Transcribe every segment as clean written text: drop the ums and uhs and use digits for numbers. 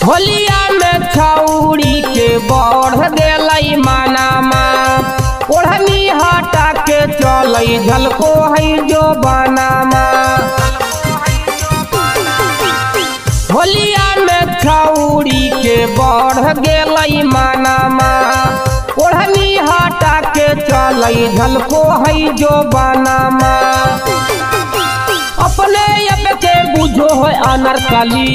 होलिया में छौड़ी के बढ़ देलई मानामा ओढ़नी हटा के चलई झलको है जो बनामा। होलिया में छौड़ी के बढ़ गेलई मानामा ओढ़नी हटा के चलई झलको है जो बनामा। अपने अब के बुझो है अनरकली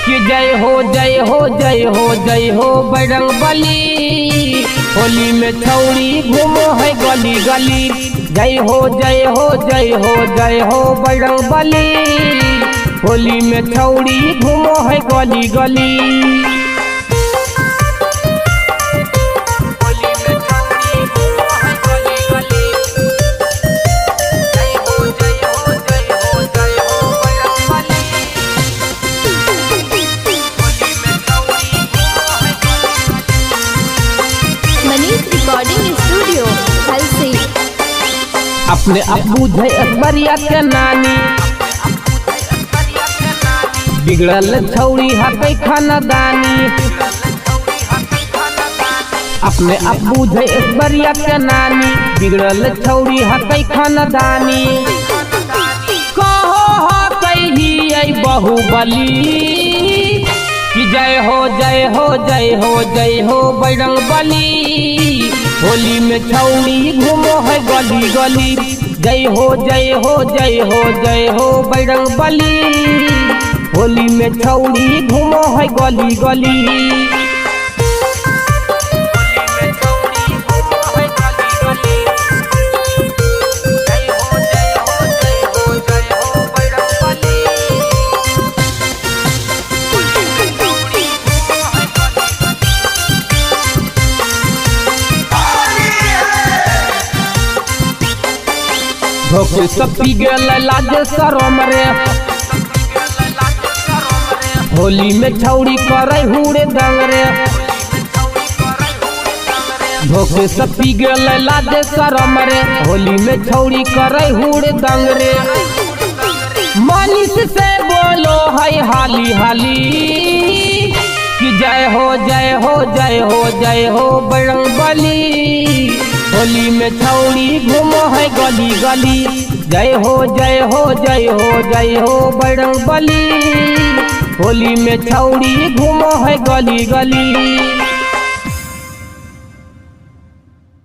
कि जय हो जय हो जय हो जय हो बजरंगबली। होली में छौड़ी घूमो है गली गली जय हो जय हो जय हो जय हो बजरंगबली। होली में छौड़ी घूमो है गली गली। Recording studio Halsi. अपने अबू है अकबरिया के नानी बिगड़ल छौड़ी हकै खानदानी। अपने अबू है अकबरिया के नानी बिगड़ल छौड़ी हकै खानदानी। कहो हकै ही बाहुबली कि जय हो जय हो जय हो जय हो बजरंगबली। होली में छौड़ी घूमो है गली गली जय हो जय हो जय हो जय हो बजरंगबली। होली में छौड़ी घूमो है गली गली। धोखे सब पी गेल लाज शरम रे होली में छौड़ी करे हुड़े दंग रे। धोखे सब पी गेल लाज शरम रे होली में छौड़ी करे हुड़े दंग रे। मनीष से बोलो है हाली हाली कि जय हो जय हो जय हो जय हो बजरंगबली। होली में छौड़ी घूमो है गली गली जय हो जय हो जय हो जय हो बजरंगबली। होली में छौड़ी घूमो है गली गली।